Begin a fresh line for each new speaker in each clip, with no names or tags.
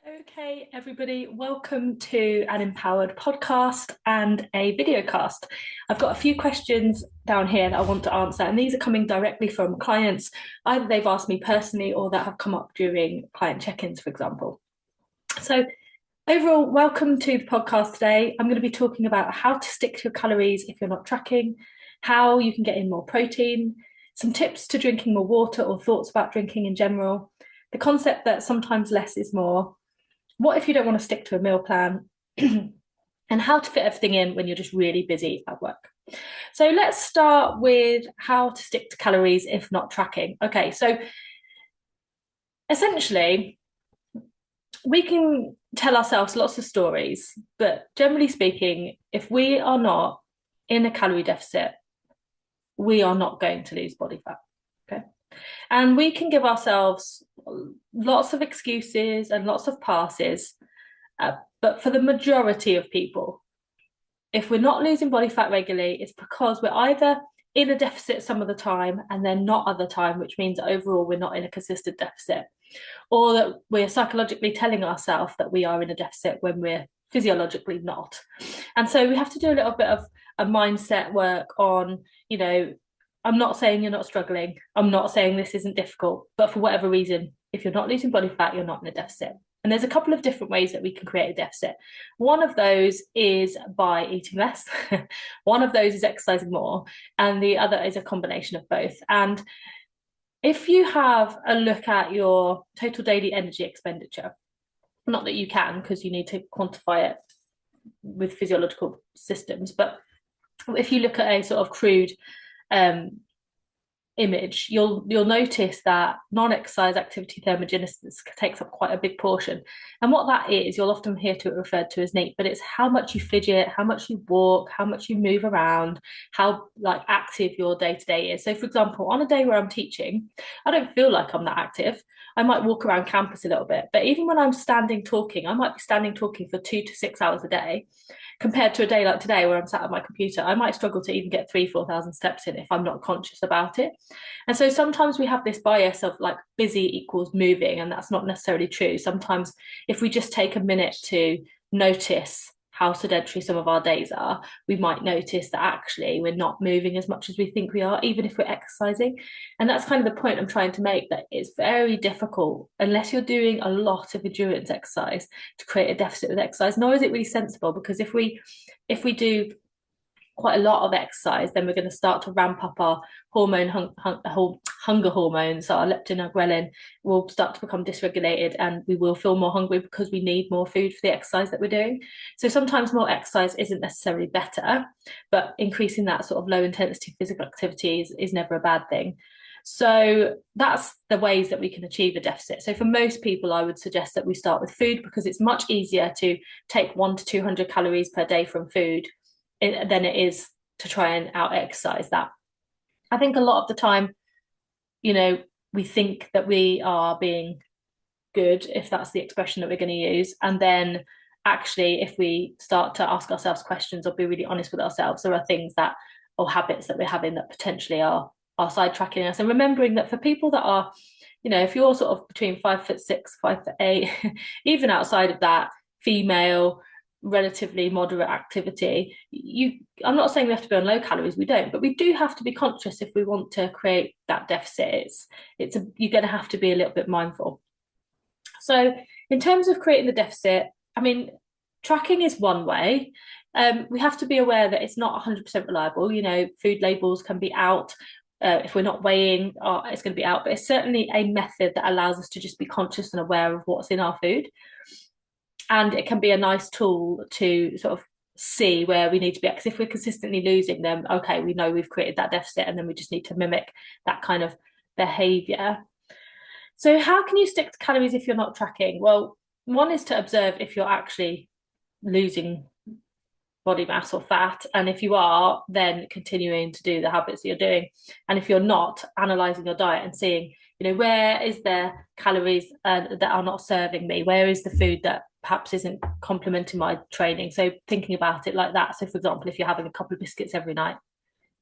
Okay, everybody, welcome to an Empowered podcast and a video cast. I've got a few questions down here that I want to answer, and these are coming directly from clients. Either they've asked me personally or that have come up during client check-ins, for example. So, overall, welcome to the podcast today. I'm going to be talking about how to stick to your calories if you're not tracking, how you can get in more protein, some tips to drinking more water or thoughts about drinking in general, the concept that sometimes less is more, what if you don't want to stick to a meal plan, and how to fit everything in when you're just really busy at work. So let's start with how to stick to calories if not tracking. Okay, so essentially, we can tell ourselves lots of stories, but generally speaking, if we are not in a calorie deficit, we are not going to lose body fat. Okay. And we can give ourselves lots of excuses and lots of passes. But for the majority of people, if we're not losing body fat regularly, it's because we're either in a deficit some of the time and then not other time, which means overall we're not in a consistent deficit, or that we're psychologically telling ourselves that we are in a deficit when we're physiologically not. And so we have to do a little bit of a mindset work on, I'm not saying you're not struggling. I'm not saying this isn't difficult, but for whatever reason, if you're not losing body fat, you're not in a deficit. And there's a couple of different ways that we can create a deficit. One of those is by eating less. One of those is exercising more. And the other is a combination of both. And if you have a look at your total daily energy expenditure, not that you can because you need to quantify it with physiological systems, but if you look at a sort of crude image, you'll notice that non-exercise activity thermogenesis takes up quite a big portion. And what that is, you'll often hear it referred to as NEAT, but it's how much you fidget, how much you walk, how much you move around, how active your day-to-day is. So for example, on a day where I'm teaching, I don't feel like I'm that active. I might walk around campus a little bit, but even when I'm standing talking, I might be standing talking for 2 to 6 hours a day. Compared to a day like today where I'm sat at my computer, I might struggle to even get 3,000-4,000 steps in if I'm not conscious about it. And so sometimes we have this bias of busy equals moving, and that's not necessarily true. Sometimes if we just take a minute to notice how sedentary some of our days are, we might notice that actually we're not moving as much as we think we are, even if we're exercising. And that's kind of the point I'm trying to make, that it's very difficult, unless you're doing a lot of endurance exercise, to create a deficit with exercise, nor is it really sensible, because if we do quite a lot of exercise, then we're going to start to ramp up our hunger hormones. So our leptin, our ghrelin will start to become dysregulated, and we will feel more hungry because we need more food for the exercise that we're doing. So sometimes more exercise isn't necessarily better, but increasing that sort of low intensity physical activity is never a bad thing. So that's the ways that we can achieve a deficit. So for most people, I would suggest that we start with food, because it's much easier to take 100 to 200 calories per day from food than it is to try and out exercise that. I think a lot of the time, we think that we are being good, if that's the expression that we're going to use. And then actually, if we start to ask ourselves questions or be really honest with ourselves, there are things that, or habits that we're having, that potentially are sidetracking us. And remembering that for people that are, if you're sort of between 5'6", 5'8", even outside of that, female, relatively moderate activity, I'm not saying we have to be on low calories, we don't, but we do have to be conscious if we want to create that deficit. You're going to have to be a little bit mindful. So in terms of creating the deficit, I mean, tracking is one way. We have to be aware that it's not 100% reliable. Food labels can be out. If we're not weighing, it's going to be out, but it's certainly a method that allows us to just be conscious and aware of what's in our food. And it can be a nice tool to sort of see where we need to be. Because if we're consistently losing them, okay, we know we've created that deficit, and then we just need to mimic that kind of behavior. So how can you stick to calories if you're not tracking? Well, one is to observe if you're actually losing body mass or fat. And if you are, then continuing to do the habits that you're doing. And if you're not, analysing your diet and seeing, where is there calories that are not serving me? Where is the food that perhaps isn't complementing my training? So thinking about it like that. So for example, if you're having a couple of biscuits every night,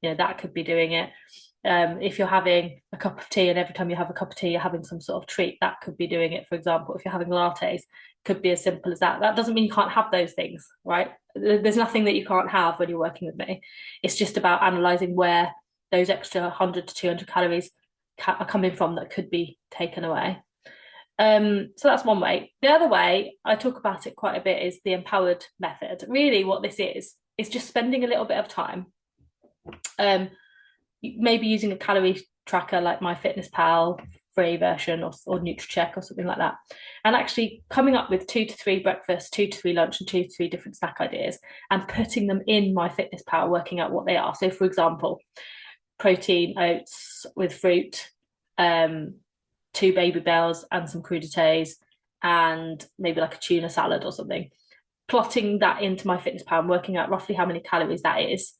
that could be doing it. If you're having a cup of tea and every time you have a cup of tea, you're having some sort of treat, that could be doing it. For example, if you're having lattes, could be as simple as that. That doesn't mean you can't have those things, right? There's nothing that you can't have when you're working with me. It's just about analysing where those extra 100 to 200 calories are coming from that could be taken away. So that's one way. The other way, I talk about it quite a bit, is the empowered method. Really, what this is just spending a little bit of time, maybe using a calorie tracker like MyFitnessPal free version, or NutriCheck or something like that, and actually coming up with 2 to 3 breakfast, 2 to 3 lunch, and 2 to 3 different snack ideas, and putting them in MyFitnessPal, working out what they are. So, for example, protein oats with fruit, 2 Babybels and some crudités, and maybe like a tuna salad or something. Plotting that into MyFitnessPal and working out roughly how many calories that is.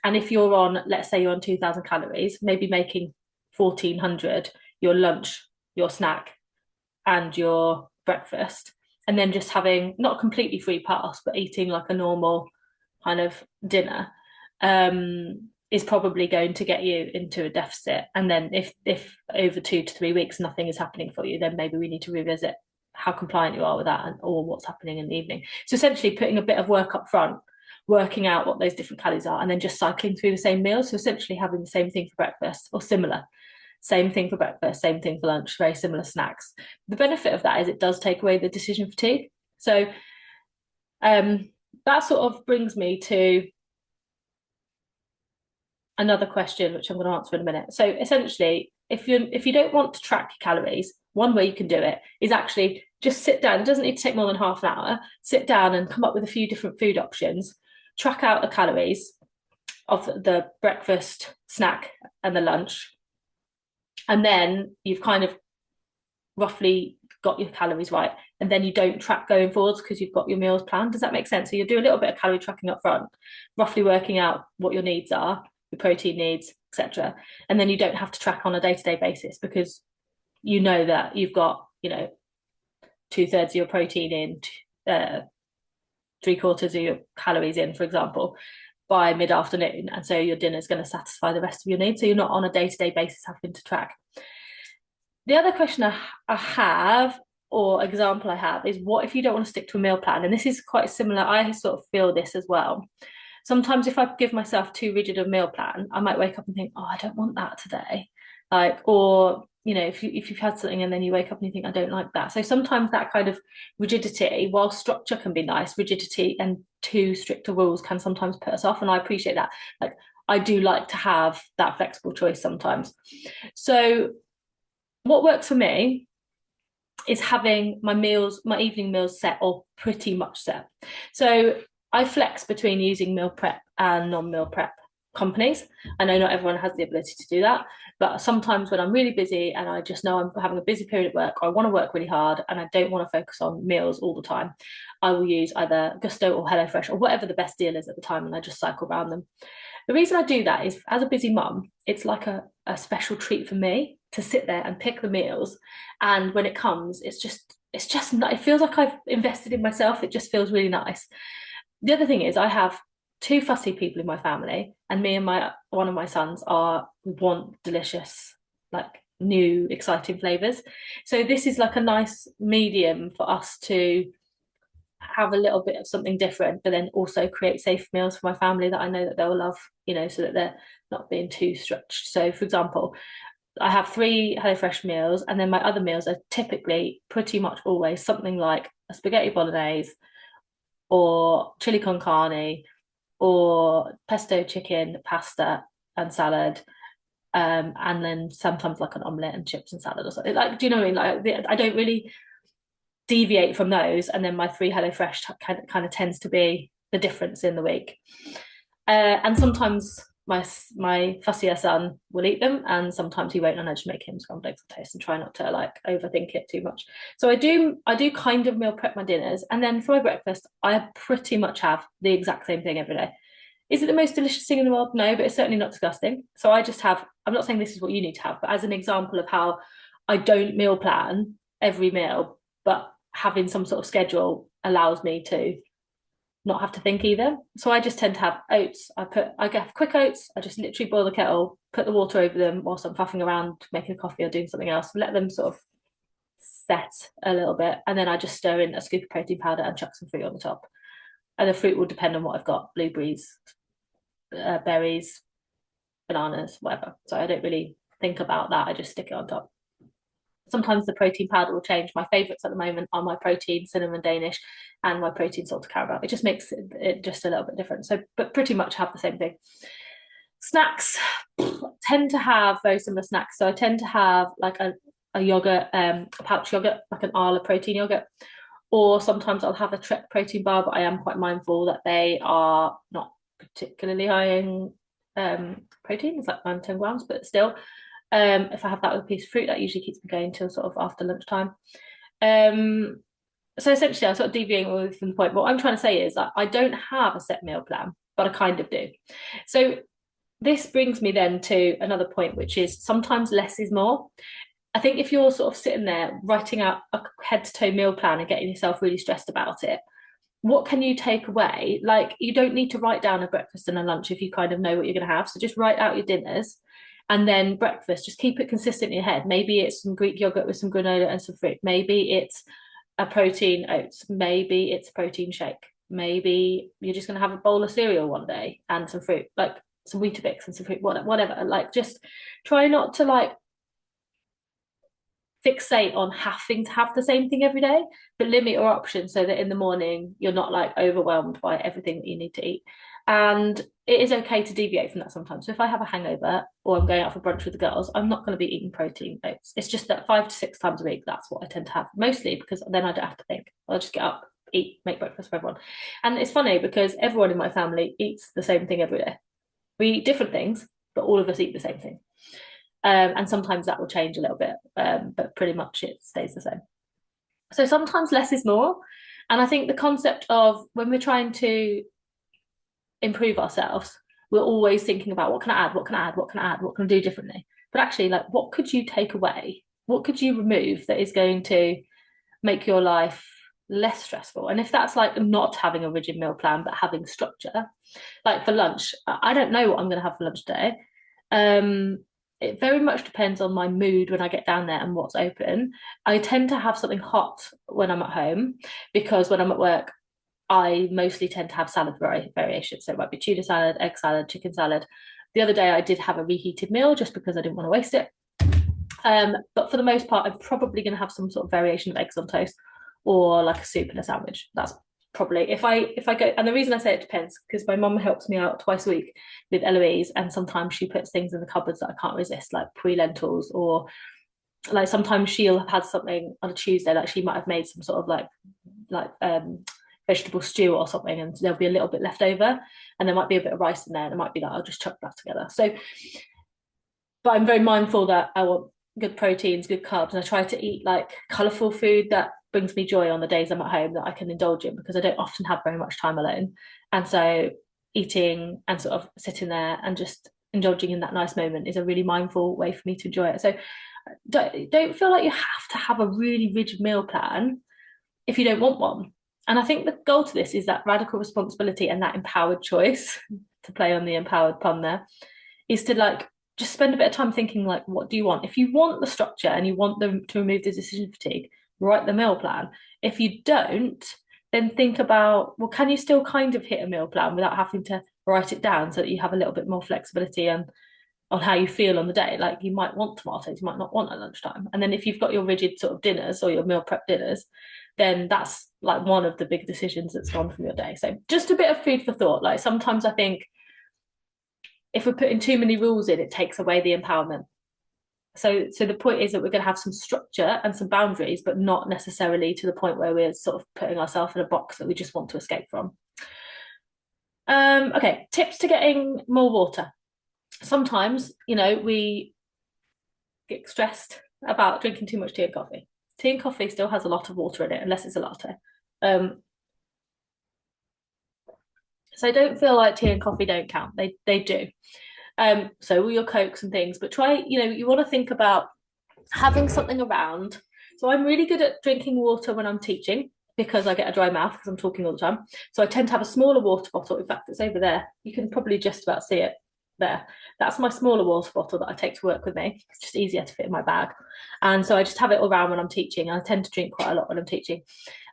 And if you're on, let's say you're on 2,000 calories, maybe making 1,400 your lunch, your snack, and your breakfast, and then just having not completely free pass, but eating like a normal kind of dinner, is probably going to get you into a deficit. And then if over 2 to 3 weeks nothing is happening for you, then maybe we need to revisit how compliant you are with that, or what's happening in the evening. So essentially putting a bit of work up front, working out what those different calories are, and then just cycling through the same meal. So essentially having the same thing for breakfast, or similar. Same thing for breakfast, same thing for lunch, very similar snacks. The benefit of that is it does take away the decision fatigue. So that sort of brings me to another question, which I'm going to answer in a minute. So essentially, if you don't want to track your calories, one way you can do it is actually just sit down. It doesn't need to take more than half an hour. Sit down and come up with a few different food options. Track out the calories of the breakfast, snack, and the lunch. And then you've kind of roughly got your calories right. And then you don't track going forwards because you've got your meals planned. Does that make sense? So you do a little bit of calorie tracking up front, roughly working out what your needs are, your protein needs, etc. And then you don't have to track on a day-to-day basis, because you know that you've got, 2/3 of your protein in, 3/4 of your calories in, for example, by mid-afternoon. And so your dinner is going to satisfy the rest of your needs. So you're not on a day-to-day basis having to track. The other question I have, or example I have, is what if you don't want to stick to a meal plan? And this is quite similar. I sort of feel this as well. Sometimes if I give myself too rigid a meal plan, I might wake up and think, oh, I don't want that today. Or if you've had something and then you wake up and you think, I don't like that. So sometimes that kind of rigidity, while structure can be nice, rigidity and too stricter rules can sometimes put us off. And I appreciate that. Like, I do like to have that flexible choice sometimes. So what works for me is having my evening meals set, or pretty much set. So I flex between using meal prep and non-meal prep companies. I know not everyone has the ability to do that, but sometimes when I'm really busy and I just know I'm having a busy period at work, or I want to work really hard and I don't want to focus on meals all the time, I will use either Gusto or HelloFresh, or whatever the best deal is at the time, and I just cycle around them. The reason I do that is, as a busy mum, it's like a special treat for me to sit there and pick the meals. And when it comes, it's just it feels like I've invested in myself. It just feels really nice. The other thing is, I have 2 fussy people in my family, and me and one of my sons want delicious, like new, exciting flavors. So this is like a nice medium for us to have a little bit of something different, but then also create safe meals for my family that I know that they'll love, so that they're not being too stretched. So, for example, I have 3 HelloFresh meals, and then my other meals are typically pretty much always something like a spaghetti bolognese, or chili con carne, or pesto chicken, pasta, and salad. And then sometimes like an omelette and chips and salad or something. Like, do you know what I mean? Like, I don't really deviate from those, and then my 3 HelloFresh kind of tends to be the difference in the week. And sometimes my fussier son will eat them, and sometimes he won't, and I just make him scrambled eggs and toast and try not to like overthink it too much. So I do kind of meal prep my dinners, and then for my breakfast I pretty much have the exact same thing every day. Is it the most delicious thing in the world? No, but it's certainly not disgusting. So I just have, I'm not saying this is what you need to have, but as an example of how I don't meal plan every meal, but having some sort of schedule allows me to not have to think either. So I just tend to have oats. I get quick oats. I just literally boil the kettle, put the water over them whilst I'm faffing around making a coffee or doing something else, let them sort of set a little bit, and then I just stir in a scoop of protein powder and chuck some fruit on the top. And the fruit will depend on what I've got: blueberries, berries, bananas, whatever. So I don't really think about that. I just stick it on top. Sometimes the protein powder will change. My favourites at the moment are my protein cinnamon Danish and my protein salted caramel. It just makes it just a little bit different. So, but pretty much have the same thing. Snacks tend to have very similar snacks. So I tend to have like a yogurt, a pouch yogurt, like an Arla protein yogurt. Or sometimes I'll have a Trek protein bar, but I am quite mindful that they are not particularly high in protein. It's like 9 10 grams, but still, if I have that with a piece of fruit, that usually keeps me going till sort of after lunchtime. So essentially, I'm sort of deviating away from the point. What I'm trying to say is that I don't have a set meal plan, but I kind of do. So this brings me then to another point, which is sometimes less is more. I think if you're sort of sitting there writing out a head to toe meal plan and getting yourself really stressed about it, what can you take away? Like, you don't need to write down a breakfast and a lunch if you kind of know what you're going to have. So just write out your dinners, and then breakfast, just keep it consistent in your head. Maybe it's some Greek yogurt with some granola and some fruit. Maybe it's a protein oats. Maybe it's a protein shake. Maybe you're just going to have a bowl of cereal one day and some fruit, like some Weetabix and some fruit, whatever. Like, just try not to like fixate on having to have the same thing every day, but limit your options so that in the morning you're not like overwhelmed by everything that you need to eat. And it is okay to deviate from that sometimes. So if I have a hangover or I'm going out for brunch with the girls, I'm not going to be eating protein oats. It's just that 5 to 6 times a week, that's what I tend to have, mostly because then I don't have to think. I'll just get up, eat, make breakfast for everyone. And it's funny because everyone in my family eats the same thing every day. We eat different things, but all of us eat the same thing. And sometimes that will change a little bit, but pretty much it stays the same. So sometimes less is more. And I think the concept of when we're trying to improve ourselves, we're always thinking about what can I add, what can I add, what can I add, what can I do differently? But actually, like, what could you take away? What could you remove that is going to make your life less stressful? And if that's like not having a rigid meal plan, but having structure, like for lunch, I don't know what I'm going to have for lunch today. It very much depends on my mood when I get down there and what's open. I tend to have something hot when I'm at home, because when I'm at work, I mostly tend to have salad variations. So it might be tuna salad, egg salad, chicken salad. The other day I did have a reheated meal just because I didn't want to waste it. But for the most part, I'm probably going to have some sort of variation of eggs on toast or like a soup and a sandwich. That's probably if I go. And the reason I say it depends because my mum helps me out twice a week with Eloise, and sometimes she puts things in the cupboards that I can't resist, like pre-lentils, or like sometimes she'll have had something on a Tuesday, like she might have made some sort of like vegetable stew or something, and there'll be a little bit left over, and there might be a bit of rice in there, and it might be that I'll just chuck that together. So, but I'm very mindful that I want good proteins, good carbs, and I try to eat like colourful food that brings me joy on the days I'm at home that I can indulge in, because I don't often have very much time alone. And so eating and sort of sitting there and just indulging in that nice moment is a really mindful way for me to enjoy it. So don't feel like you have to have a really rigid meal plan if you don't want one. And I think the goal to this is that radical responsibility and that empowered choice, to play on the empowered pun there, is to like just spend a bit of time thinking like, what do you want? If you want the structure and you want them to remove the decision fatigue, write the meal plan. If you don't, then think about, well, can you still kind of hit a meal plan without having to write it down so that you have a little bit more flexibility and on how you feel on the day? Like, you might want tomatoes, you might not want at lunchtime. And then if you've got your rigid sort of dinners or your meal prep dinners, then that's like one of the big decisions that's gone from your day. So just a bit of food for thought. Like, sometimes I think if we're putting too many rules in, it takes away the empowerment. So the point is that we're going to have some structure and some boundaries, but not necessarily to the point where we're sort of putting ourselves in a box that we just want to escape from. Okay, tips to getting more water. Sometimes, we get stressed about drinking too much tea and coffee. Tea and coffee still has a lot of water in it, unless it's a latte. So don't feel like tea and coffee don't count. They do. So all your Cokes and things, but try, you want to think about having something around. So I'm really good at drinking water when I'm teaching because I get a dry mouth because I'm talking all the time. So I tend to have a smaller water bottle. In fact, it's over there. You can probably just about see it. there. That's my smaller water bottle that I take to work with me. It's just easier to fit in my bag. And so I just have it all around when I'm teaching. I tend to drink quite a lot when I'm teaching.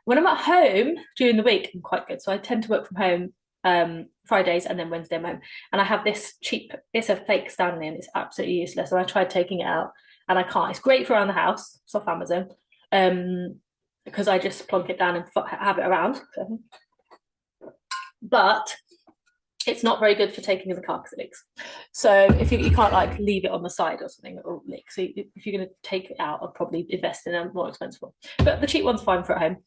When I'm at home during the week, I'm quite good. So I tend to work from home Fridays and then Wednesday I'm home. And I have this cheap, it's a fake Stanley and it's absolutely useless. So I tried taking it out and I can't. It's great for around the house. It's off Amazon. Because I just plonk it down and have it around. But it's not very good for taking in the car because it leaks. So if you can't like leave it on the side or something, it will leak. So if you're going to take it out, I'll probably invest in a more expensive one. But the cheap one's fine for at home.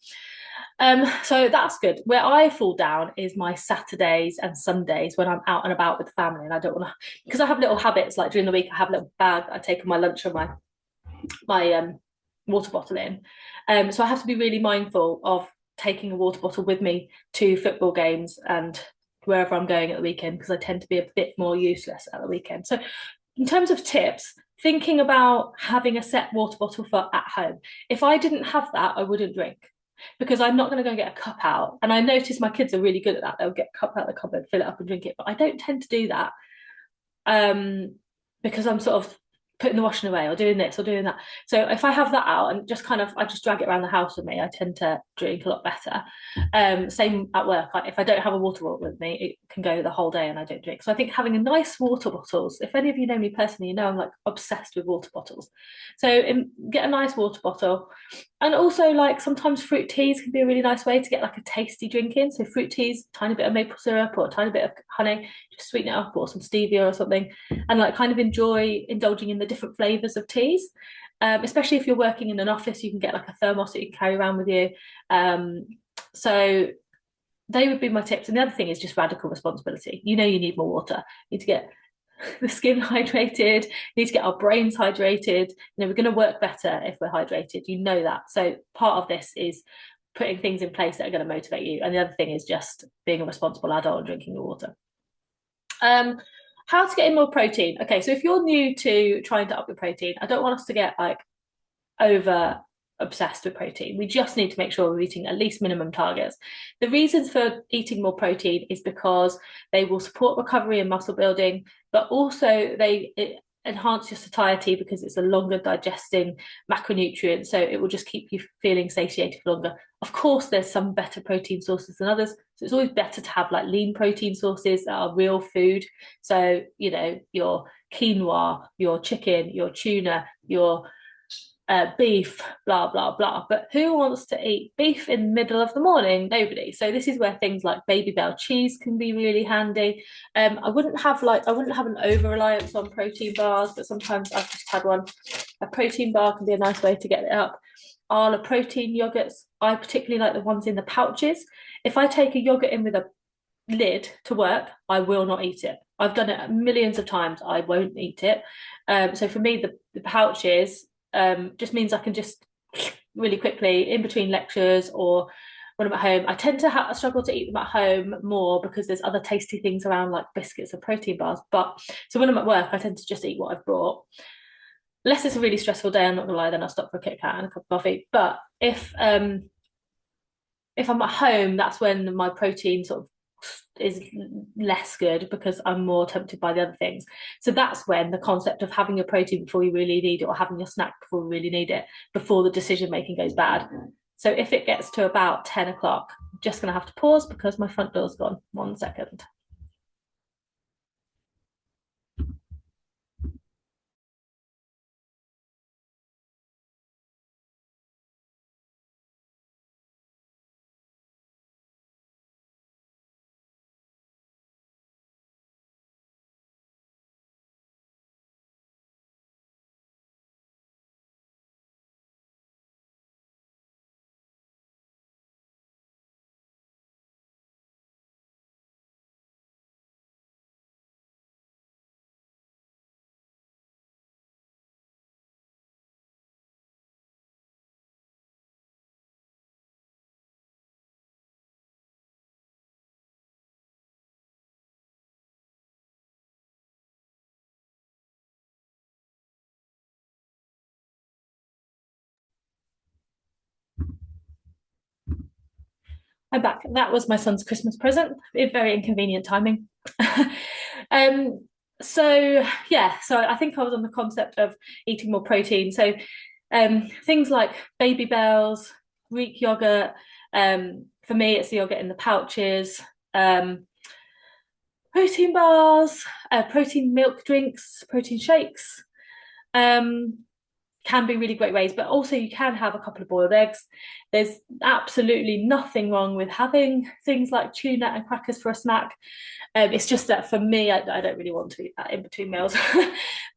So that's good. Where I fall down is my Saturdays and Sundays when I'm out and about with the family, and I don't want to, because I have little habits. Like during the week, I have a little bag I take my lunch and my water bottle in. So I have to be really mindful of taking a water bottle with me to football games and wherever I'm going at the weekend, because I tend to be a bit more useless at the weekend. So in terms of tips, thinking about having a set water bottle for at home. If I didn't have that, I wouldn't drink, because I'm not going to go get a cup out. And I notice my kids are really good at that. They'll get a cup out of the cupboard, fill it up and drink it. But I don't tend to do that because I'm sort of putting the washing away or doing this or doing that. So if I have that out and just kind of, I just drag it around the house with me, I tend to drink a lot better. Same at work. Like if I don't have a water bottle with me, it can go the whole day and I don't drink. So I think having a nice water bottles, if any of you know me personally, you know I'm like obsessed with water bottles. So get a nice water bottle. And also like sometimes fruit teas can be a really nice way to get like a tasty drink in. So fruit teas, tiny bit of maple syrup or a tiny bit of honey, just sweeten it up, or some stevia or something, and like kind of enjoy indulging in the different flavors of teas. Especially if you're working in an office, you can get like a thermos that you can carry around with you. So they would be my tips. And the other thing is just radical responsibility. You know, you need more water. You need to get the skin hydrated. You need to get our brains hydrated. You know, we're going to work better if we're hydrated. You know that. So part of this is putting things in place that are going to motivate you. And the other thing is just being a responsible adult and drinking your water. How to get in more protein. Okay, so if you're new to trying to up your protein, I don't want us to get like over obsessed with protein. We just need to make sure we're eating at least minimum targets. The reasons for eating more protein is because they will support recovery and muscle building, but also they enhance your satiety because it's a longer digesting macronutrient. So it will just keep you feeling satiated for longer. Of course, there's some better protein sources than others. So it's always better to have like lean protein sources that are real food. So, you know, your quinoa, your chicken, your tuna, your beef, blah, blah, blah. But who wants to eat beef in the middle of the morning? Nobody. So this is where things like Babybel cheese can be really handy. I wouldn't have an over reliance on protein bars, but sometimes I've just had one. A protein bar can be a nice way to get it up. Arla protein yogurts. I particularly like the ones in the pouches. If I take a yogurt in with a lid to work, I will not eat it. I've done it millions of times. I won't eat it. So for me, the pouches just means I can just really quickly in between lectures or when I'm at home. I tend to struggle to eat them at home more because there's other tasty things around like biscuits and protein bars. But so when I'm at work, I tend to just eat what I've brought. Unless it's a really stressful day, I'm not gonna lie, then I'll stop for a Kit Kat and a cup of coffee. But if I'm at home, that's when my protein sort of is less good because I'm more tempted by the other things. So that's when the concept of having your protein before you really need it, or having your snack before you really need it, before the decision making goes bad. So if it gets to about 10 o'clock, I'm just going to have to pause because my front door's gone. 1 second. I'm back. That was my son's Christmas present. Very inconvenient timing. um, So yeah, so I think I was on the concept of eating more protein. So things like baby bells, Greek yogurt. For me, it's the yogurt in the pouches. Um, Protein bars, protein milk drinks, protein shakes. Um, can be really great ways, but also you can have a couple of boiled eggs. There's absolutely nothing wrong with having things like tuna and crackers for a snack. It's just that for me, I don't really want to eat that in between meals,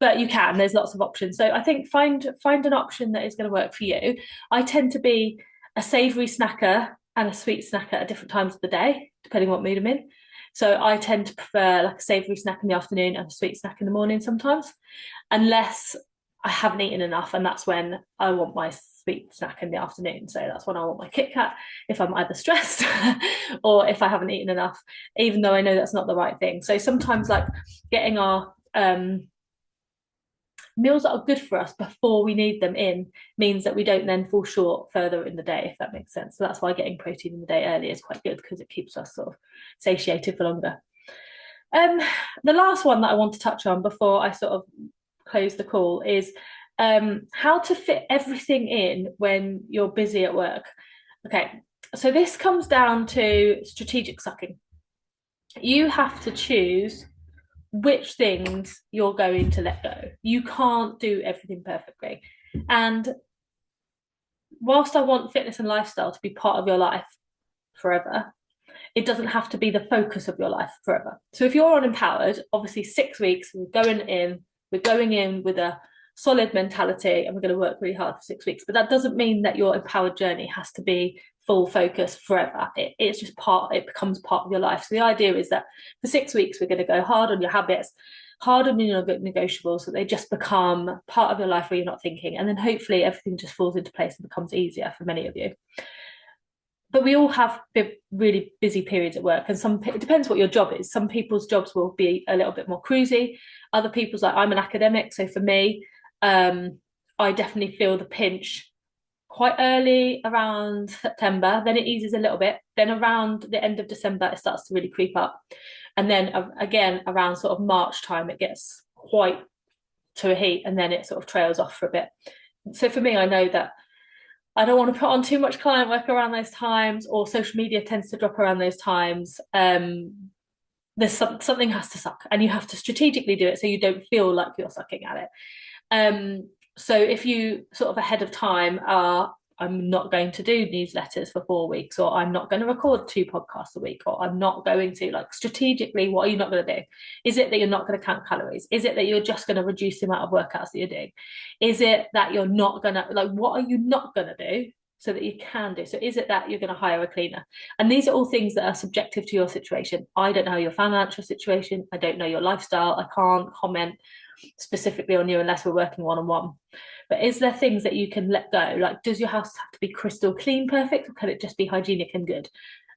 but you can. There's lots of options. So I think find an option that is going to work for you. I tend to be a savoury snacker and a sweet snacker at different times of the day, depending what mood I'm in. So I tend to prefer like a savoury snack in the afternoon and a sweet snack in the morning sometimes, unless I haven't eaten enough, and that's when I want my sweet snack in the afternoon. So that's when I want my Kit Kat if I'm either stressed or if I haven't eaten enough, even though I know that's not the right thing. So sometimes, like getting our meals that are good for us before we need them in means that we don't then fall short further in the day, if that makes sense. So that's why getting protein in the day early is quite good, because it keeps us sort of satiated for longer. Um, the last one that I want to touch on before I sort of close the call is how to fit everything in when you're busy at work. Okay, so this comes down to strategic sucking. You have to choose which things you're going to let go. You can't do everything perfectly. And whilst I want fitness and lifestyle to be part of your life forever, it doesn't have to be the focus of your life forever. So if you're unempowered, obviously 6 weeks, we're going in with a solid mentality and we're going to work really hard for 6 weeks. But that doesn't mean that your empowered journey has to be full focus forever. It's just it becomes part of your life. So the idea is that for 6 weeks, we're going to go hard on your habits, hard on your negotiables, so they just become part of your life where you're not thinking. And then hopefully everything just falls into place and becomes easier for many of you. But we all have really busy periods at work, and it depends what your job is. Some people's jobs will be a little bit more cruisy. Other people's, like I'm an academic, so for me, I definitely feel the pinch quite early around September. Then it eases a little bit. Then around the end of December, it starts to really creep up, and then again around sort of March time, it gets quite to a heat, and then it sort of trails off for a bit. So for me, I know that I don't want to put on too much client work around those times, or social media tends to drop around those times. There's something has to suck, and you have to strategically do it so you don't feel like you're sucking at it. So if you sort of ahead of time are, I'm not going to do newsletters for 4 weeks, or I'm not going to record 2 podcasts a week, or I'm not going to, like, strategically, what are you not going to do? Is it that you're not going to count calories? Is it that you're just going to reduce the amount of workouts that you're doing? Is it that you're not going to, like, what are you not going to do so that you can do? So is it that you're going to hire a cleaner? And these are all things that are subjective to your situation. I don't know your financial situation. I don't know your lifestyle. I can't comment specifically on you unless we're working one-on-one. But is there things that you can let go? Like, does your house have to be crystal clean, perfect, or can it just be hygienic and good?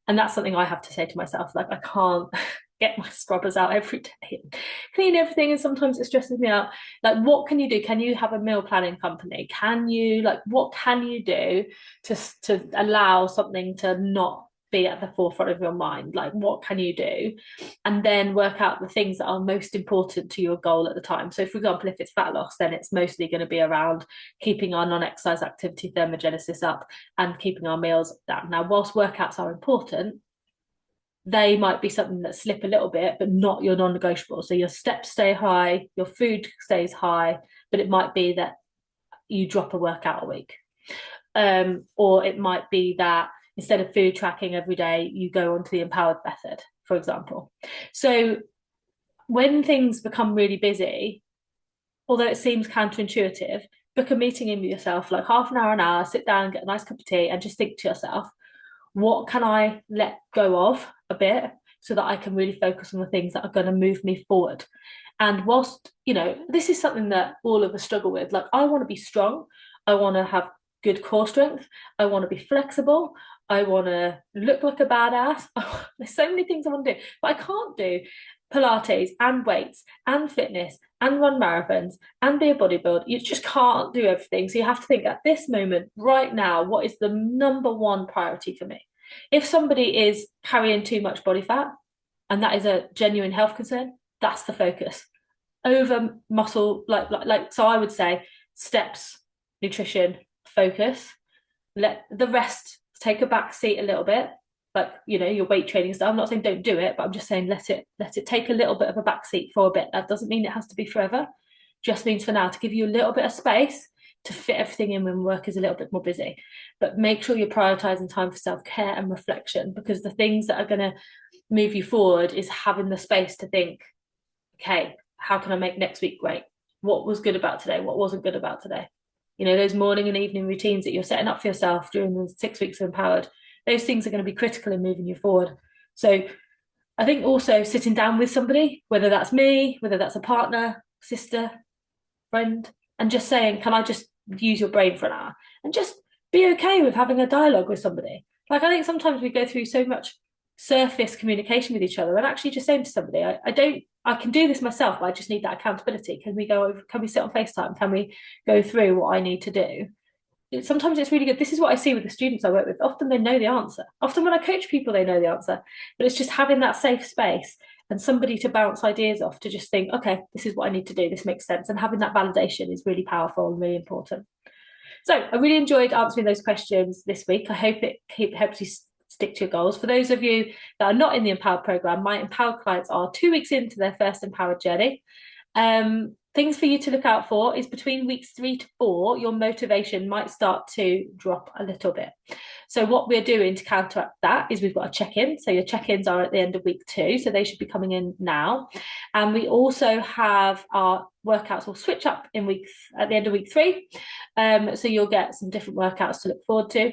And that's something I have to say to myself. Like, I can't get my scrubbers out every day and clean everything, and sometimes it stresses me out. Like, what can you do? Can you have a meal planning company? Can you, like, what can you do to allow something to not be at the forefront of your mind? Like, what can you do? And then work out the things that are most important to your goal at the time. So for example, if it's fat loss, then it's mostly going to be around keeping our non-exercise activity thermogenesis up and keeping our meals down. Now, whilst workouts are important, they might be something that slip a little bit, but not your non-negotiable. So your steps stay high, your food stays high, but it might be that you drop a workout a week. Or it might be that instead of food tracking every day, you go onto the empowered method, for example. So when things become really busy, although it seems counterintuitive, book a meeting in with yourself, like half an hour, sit down, get a nice cup of tea, and just think to yourself, what can I let go of a bit so that I can really focus on the things that are going to move me forward? And whilst, this is something that all of us struggle with. Like, I want to be strong. I want to have good core strength. I want to be flexible. I want to look like a badass. There's so many things I want to do, but I can't do Pilates and weights and fitness and run marathons and be a bodybuilder. You just can't do everything. So you have to think at this moment, right now, what is the number one priority for me? If somebody is carrying too much body fat and that is a genuine health concern, that's the focus. over muscle, so I would say steps, nutrition, focus, let the rest take a back seat a little bit, like, you know, your weight training stuff. I'm not saying don't do it, but I'm just saying let it take a little bit of a back seat for a bit. That doesn't mean it has to be forever, just means for now to give you a little bit of space to fit everything in when work is a little bit more busy. But make sure you're prioritizing time for self-care and reflection, because the things that are going to move you forward is having the space to think, okay, how can I make next week great? What was good about today? What wasn't good about today? You know, those morning and evening routines that you're setting up for yourself during the 6 weeks of Empowered, those things are going to be critical in moving you forward. So I think also sitting down with somebody, whether that's me, whether that's a partner, sister, friend, and just saying, can I just use your brain for an hour? And just be okay with having a dialogue with somebody. Like, I think sometimes we go through so much surface communication with each other, and actually just saying to somebody, I can do this myself, but I just need that accountability. Can we sit on FaceTime? Can we go through what I need to do? Sometimes it's really good. This is what I see with the students I work with. Often they know the answer. Often when I coach people, they know the answer. But it's just having that safe space and somebody to bounce ideas off, to just think, okay, this is what I need to do. This makes sense. And having that validation is really powerful and really important. So I really enjoyed answering those questions this week. I hope it helps you stick to your goals. For those of you that are not in the Empowered program, my Empowered clients are 2 weeks into their first Empowered journey. Things for you to look out for is between weeks 3 to 4, your motivation might start to drop a little bit. So what we're doing to counteract that is we've got a check-in. So your check-ins are at the end of week 2, so they should be coming in now. And we also have our workouts will switch up at the end of week 3. So you'll get some different workouts to look forward to.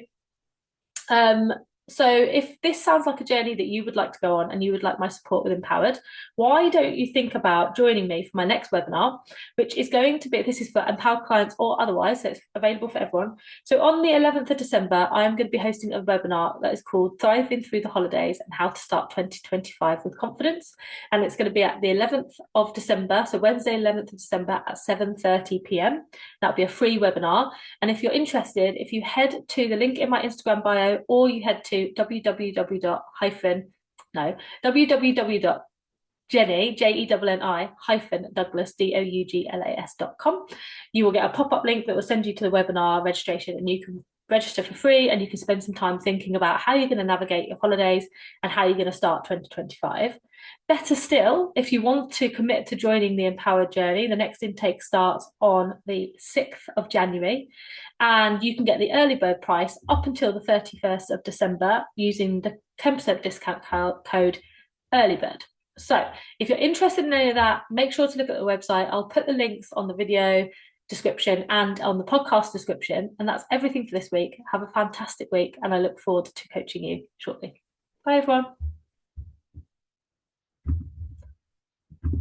So if this sounds like a journey that you would like to go on and you would like my support with Empowered, why don't you think about joining me for my next webinar, which is going to be, this is for Empowered clients or otherwise, so it's available for everyone. So on the 11th of December, I am going to be hosting a webinar that is called Thriving Through the Holidays and How to Start 2025 with Confidence. And it's going to be at the 11th of December, so Wednesday, 11th of December at 7:30 p.m. That'll be a free webinar. And if you're interested, if you head to the link in my Instagram bio, or you head to www.jenni, Douglas, Douglas.com. You will get a pop-up link that will send you to the webinar registration, and you can register for free, and you can spend some time thinking about how you're going to navigate your holidays and how you're going to start 2025. Better still, if you want to commit to joining the Empowered journey, the next intake starts on the 6th of January, and you can get the early bird price up until the 31st of December using the 10% discount code earlybird. So if you're interested in any of that, make sure to look at the website. I'll put the links on the video description and on the podcast description. And that's everything for this week. Have a fantastic week, and I look forward to coaching you shortly. Bye, everyone.